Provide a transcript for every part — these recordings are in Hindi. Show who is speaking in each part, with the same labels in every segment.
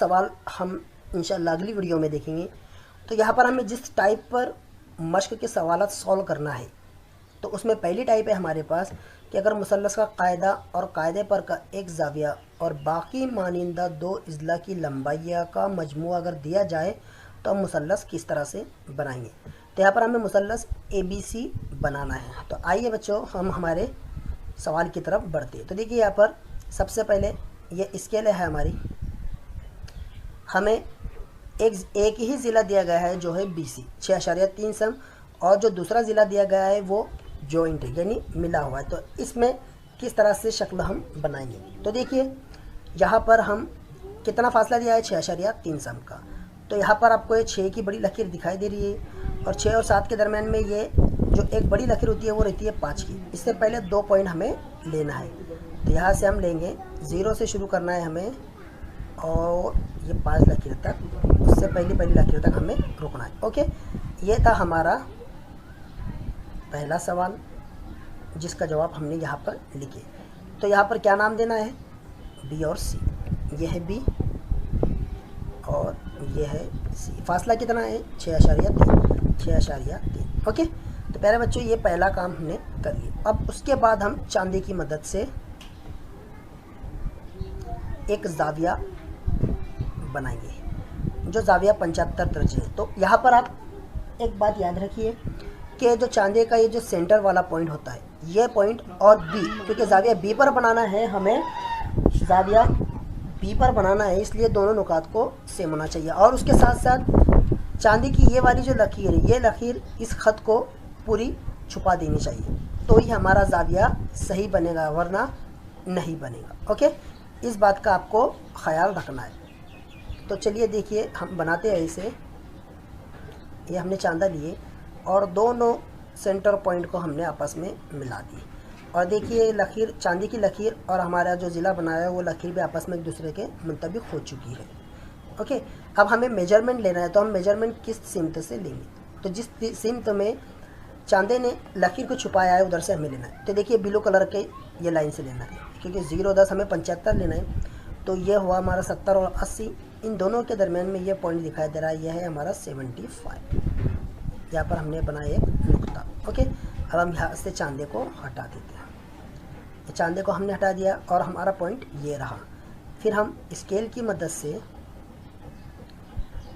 Speaker 1: सवाल हम इंशाल्लाह अगली वीडियो में देखेंगे। तो यहाँ पर हमें जिस टाइप पर मश्क के सवालात सॉल्व करना है, तो उसमें पहली टाइप है हमारे पास कि अगर मुसल्लस का कायदा और कायदे पर का एक जाविया और बाकी मानिंदा दो इज़ला की लंबाई का मजमू अगर दिया जाए तो हम मुसल्लस किस तरह से बनाएंगे। तो यहाँ पर हमें मुसल्लस ABC बनाना है। तो आइए बच्चों हम हमारे सवाल की तरफ बढ़ते हैं। तो देखिए यहाँ पर सबसे पहले ये स्केल है हमारी, हमें एक ही ज़िला दिया गया है जो है BC 6.3 सम, और जो दूसरा ज़िला दिया गया है वो जॉइंट है यानी मिला हुआ है। तो इसमें किस तरह से शक्ल हम बनाएंगे। तो देखिए यहाँ पर हम कितना फासला दिया है 6.3 सम का। तो यहाँ पर आपको ये 6 की बड़ी लकीर दिखाई दे रही है और 6 और 7 के दरम्यान में ये जो एक बड़ी लकीर होती है वो रहती है 5 की। इससे पहले 2 पॉइंट हमें लेना है। तो यहाँ से हम लेंगे 0 से शुरू करना है हमें और ये 5 लकीर तक, उससे पहली लकीर तक हमें रुकना है। ओके, ये था हमारा पहला सवाल जिसका जवाब हमने यहाँ पर लिखे। तो यहाँ पर क्या नाम देना है, B और C। ये है B और ये है C। फासला कितना है 6.3। ओके, तो पहले बच्चों ये पहला काम हमने कर लिया। अब उसके बाद हम चांदी की मदद से एक जाविया बनाएंगे जो जाविया 75 दर्जे है। तो यहाँ पर आप एक बात याद रखिए कि जो चांदी का ये जो सेंटर वाला पॉइंट होता है, ये पॉइंट और B, क्योंकि जाविया B पर बनाना है, हमें जाविया B पर बनाना है, इसलिए दोनों नुकात को सेम होना चाहिए। और उसके साथ साथ चांदी की ये वाली जो लकीर है, ये लकीर इस ख़त को पूरी छुपा देनी चाहिए, तो ही हमारा जाविया सही बनेगा, वरना नहीं बनेगा। ओके, इस बात का आपको ख्याल रखना है। तो चलिए देखिए हम बनाते हैं इसे। ये हमने चांदा लिए और दोनों सेंटर पॉइंट को हमने आपस में मिला दी, और देखिए लकीर, चांदी की लकीर और हमारा जो ज़िला बनाया है वो लकीर भी आपस में एक दूसरे के मुंतबिक हो चुकी है। ओके, अब हमें मेजरमेंट लेना है। तो हम मेजरमेंट किस सिमत से लेंगे, तो जिस सिमत में चांदे ने लकीर को छुपाया है उधर से हमें लेना है। तो देखिए ब्लू कलर के ये लाइन से लेना है, क्योंकि 0-10 हमें 75 लेना है। तो ये हुआ हमारा 70 और 80, इन दोनों के दरमियान में ये पॉइंट दिखाई दे रहा है, यह है हमारा 75। यहाँ पर हमने बनाया एक नुक्ता। ओके, अब हम यहाँ से चांदे को हटा देते हैं। तो चांदे को हमने हटा दिया और हमारा पॉइंट ये रहा। फिर हम स्केल की मदद से,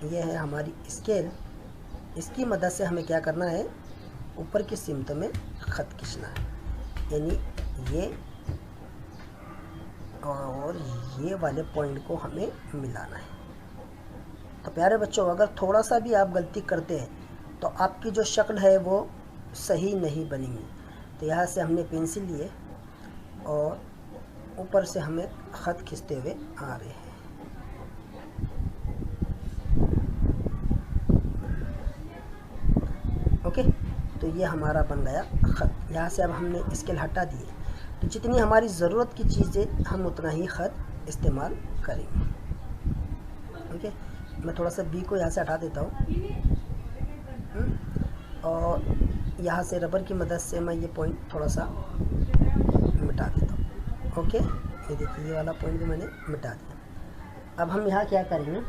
Speaker 1: ये है हमारी स्केल, इसकी मदद से हमें क्या करना है, ऊपर की सिमत में ख़त खींचना है, यानी ये और ये वाले पॉइंट को हमें मिलाना है। तो प्यारे बच्चों, अगर थोड़ा सा भी आप गलती करते हैं तो आपकी जो शक्ल है वो सही नहीं बनेगी। तो यहाँ से हमने पेंसिल लिए और ऊपर से हमें ख़त खींचते हुए आ रहे हैं। ओके, तो ये हमारा बन गया ख़त। यहाँ से अब हमने स्केल हटा दिए, तो जितनी हमारी ज़रूरत की चीज़ें हम उतना ही ख़त इस्तेमाल करेंगे। ओके, मैं थोड़ा सा B को यहाँ से हटा देता हूँ और यहाँ से रबर की मदद से मैं ये पॉइंट थोड़ा सा मिटा देता हूँ। ओके, ये देखिए ये वाला पॉइंट भी मैंने मिटा दिया। अब हम यहाँ क्या करेंगे,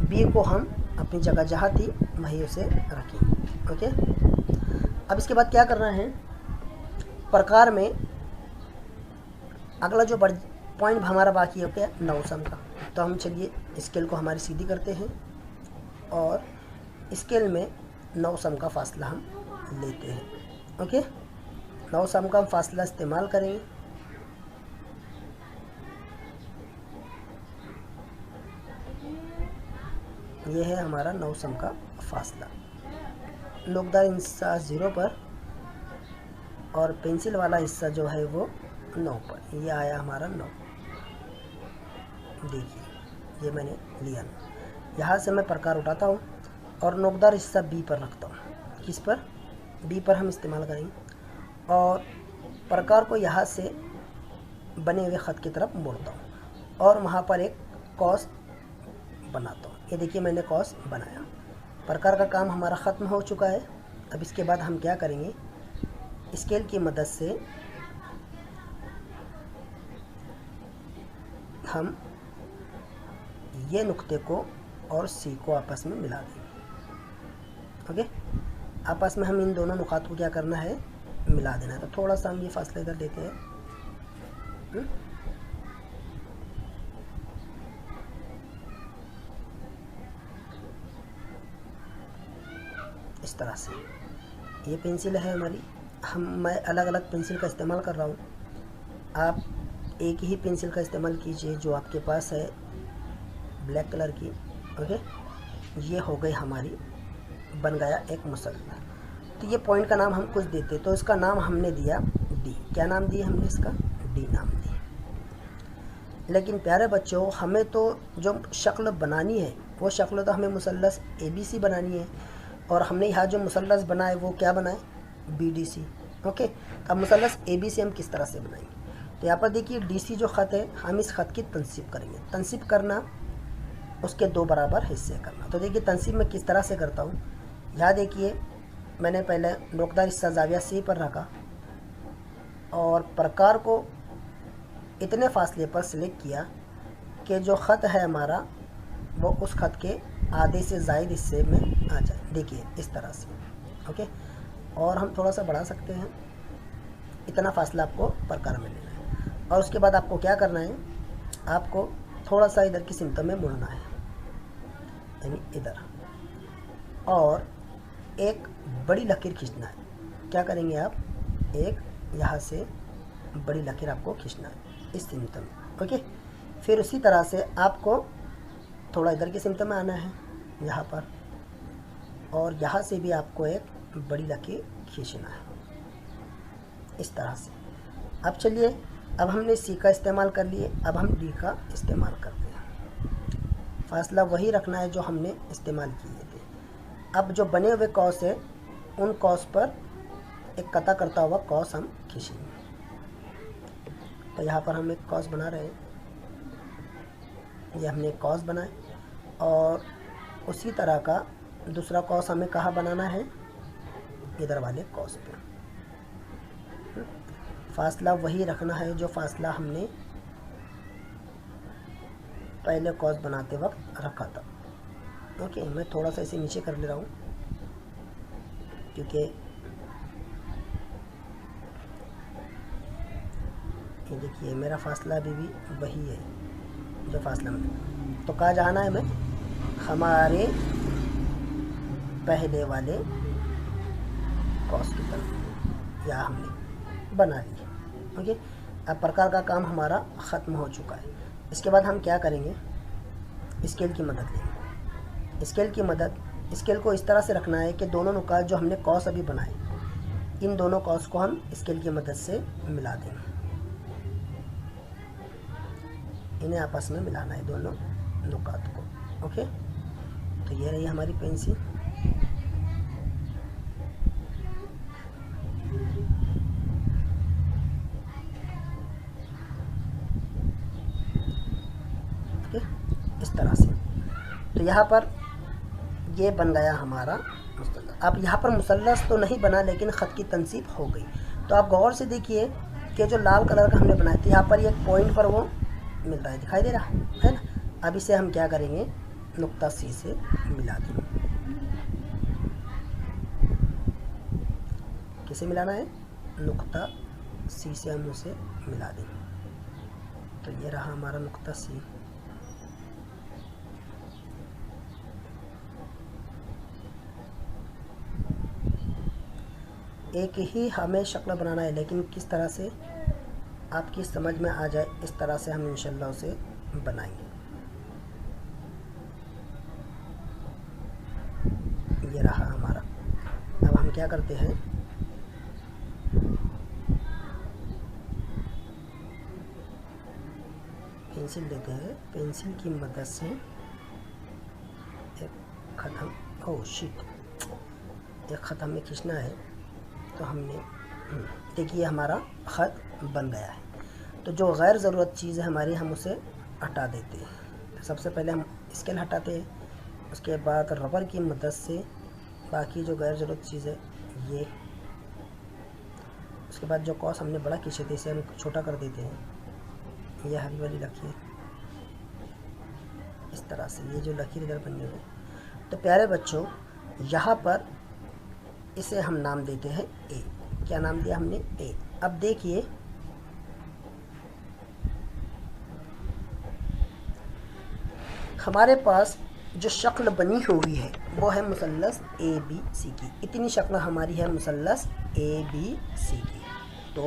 Speaker 1: B को हम अपनी जगह जहाँ थी वहीं उसे रखेंगे। ओके, अब इसके बाद क्या करना है, प्रकार में अगला जो पॉइंट हमारा बाकी है क्या 9 सम का। तो हम चलिए स्केल को हमारी सीधी करते हैं और स्केल में 9 सम का फासला हम लेते हैं। ओके, 9 सम का हम फासला इस्तेमाल करेंगे। ये है हमारा 9 सम का फासला। नोकदार हिस्सा 0 पर और पेंसिल वाला हिस्सा जो है वो 9 पर। ये आया हमारा 9। देखिए ये मैंने लिया। यहाँ से मैं प्रकार उठाता हूँ और नोकदार हिस्सा B पर रखता हूँ। किस पर, B पर हम इस्तेमाल करेंगे और प्रकार को यहाँ से बने हुए ख़त की तरफ मोड़ता हूँ और वहाँ पर एक कॉस बनाता हूँ। ये देखिए मैंने कॉस बनाया। प्रकार का काम हमारा ख़त्म हो चुका है। अब इसके बाद हम क्या करेंगे, स्केल की मदद से हम ये नुक्ते को और सी को आपस में मिला देंगे। ओके, आपस में हम इन दोनों नुकात को क्या करना है, मिला देना है। तो थोड़ा सा हम ये फासला इधर लेते हैं। इस तरह से ये पेंसिल है हमारी, मैं अलग अलग पेंसिल का इस्तेमाल कर रहा हूँ। आप एक ही पेंसिल का इस्तेमाल कीजिए जो आपके पास है, ब्लैक कलर की। ओके, ये हो गई हमारी, बन गया एक मुसल्ला। तो ये पॉइंट का नाम हम कुछ देते, तो इसका नाम हमने दिया डी। क्या नाम दिया हमने इसका, डी नाम दिया। लेकिन प्यारे बच्चों, हमें तो जो शक्ल बनानी है वो शक्ल तो हमें मुसल्लस ABC बनानी है, और हमने यहाँ जो मुसल्लस बनाए वो क्या बनाए, BDC। ओके, अब मुसल्लस ABC हम किस तरह से बनाएंगे, तो यहाँ पर देखिए DC जो ख़त है, हम इस ख़त की तनसीब करेंगे। तनसीब करना, उसके 2 बराबर हिस्से करना। तो देखिए तनसीब मैं किस तरह से करता हूँ। यहाँ देखिए मैंने पहले नोकदार हिस्सा ज़ाविया C पर रखा, और प्रकार को इतने फासले पर सिलेक्ट किया कि जो ख़त है हमारा वो उस ख़त के आधे से ज़ायद हिस्से में आ जाए। देखिए इस तरह से। ओके, और हम थोड़ा सा बढ़ा सकते हैं, इतना फासला आपको प्रकार में लेना है। और उसके बाद आपको क्या करना है, आपको थोड़ा सा इधर की सिमत में मुड़ना है, यानी इधर, और एक बड़ी लकीर खींचना है। क्या करेंगे आप, एक यहाँ से बड़ी लकीर आपको खींचना है इस सिमत में। ओके, फिर उसी तरह से आपको थोड़ा इधर की सिमत में आना है यहाँ पर, और यहाँ से भी आपको एक बड़ी लकीर खींचना है इस तरह से। अब चलिए, अब हमने सी का इस्तेमाल कर लिए, अब हम डी का इस्तेमाल करते हैं। फासला वही रखना है जो हमने इस्तेमाल किए थे। अब जो बने हुए कौस है, उन कौस पर एक कता करता हुआ कौस हम खींचेंगे। तो यहाँ पर हम एक कौस बना रहे हैं, ये हमने एक कौस बनाए, और उसी तरह का दूसरा कौस हमें कहाँ बनाना है, इधर वाले कौस पे। फासला वही रखना है जो फासला हमने पहले कौस बनाते वक्त रखा था। ओके, मैं थोड़ा सा इसे नीचे कर ले रहा हूँ, क्योंकि ये देखिए मेरा फासला अभी भी वही है जो फासला में। तो कहाँ जाना है, मैं हमारे पहले वाले कौस की तरफ, या हमने बना लिया। ओके, अब प्रकार का काम हमारा ख़त्म हो चुका है। इसके बाद हम क्या करेंगे, स्केल की मदद लेंगे। स्केल की मदद, स्केल को इस तरह से रखना है कि दोनों नुकात जो हमने कौस अभी बनाए, इन दोनों कौस को हम स्केल की मदद से मिला देंगे। इन्हें आपस में मिलाना है दोनों नुकात को। ओके, तो ये रही हमारी पेंसिल। ओके, इस तरह से। तो यहाँ पर ये बन गया हमारा मुसल्लस। अब यहाँ पर मुसल्लस तो नहीं बना, लेकिन ख़त की तनसीब हो गई। तो आप गौर से देखिए कि जो लाल कलर का हमने बनाया था, यहाँ पर एक पॉइंट पर वो मिल रहा है, दिखाई दे रहा है ना। अब इसे हम क्या करेंगे, नुक्ता सी से मिला देंगे। किसे मिलाना है, नुक्ता सी से हम उसे मिला देंगे। तो ये रहा हमारा नुक्ता सी। एक ही हमें शक्ल बनाना है, लेकिन किस तरह से आपकी समझ में आ जाए, इस तरह से हम इंशाल्लाह उसे बनाएंगे। ये रहा हमारा। अब हम क्या करते हैं, पेंसिल लेते हैं, पेंसिल की मदद से एक ख़त्म, ओह शिट, एक ख़त्म में खींचना है। तो हमने देखिए हमारा ख़त बन गया है। तो जो गैर ज़रूरत चीज़ है हमारी, हम उसे हटा देते हैं। तो सबसे पहले हम स्केल हटाते हैं, उसके बाद रबर की मदद से बाकी जो गैर ज़रूरत चीज़ है ये, उसके बाद जो कौस हमने बड़ा खींचे थे इसे हम छोटा कर देते हैं। यह हरी वाली रखिए, इस तरह से ये जो लकीर इधर बनी हुई। तो प्यारे बच्चों यहाँ पर इसे हम नाम देते हैं ए। क्या नाम दिया हमने? ए। अब देखिए हमारे पास जो शक्ल बनी हुई है वो है मुसल्लस ए बी सी की। इतनी शक्ल हमारी है मुसल्लस ए बी सी की। तो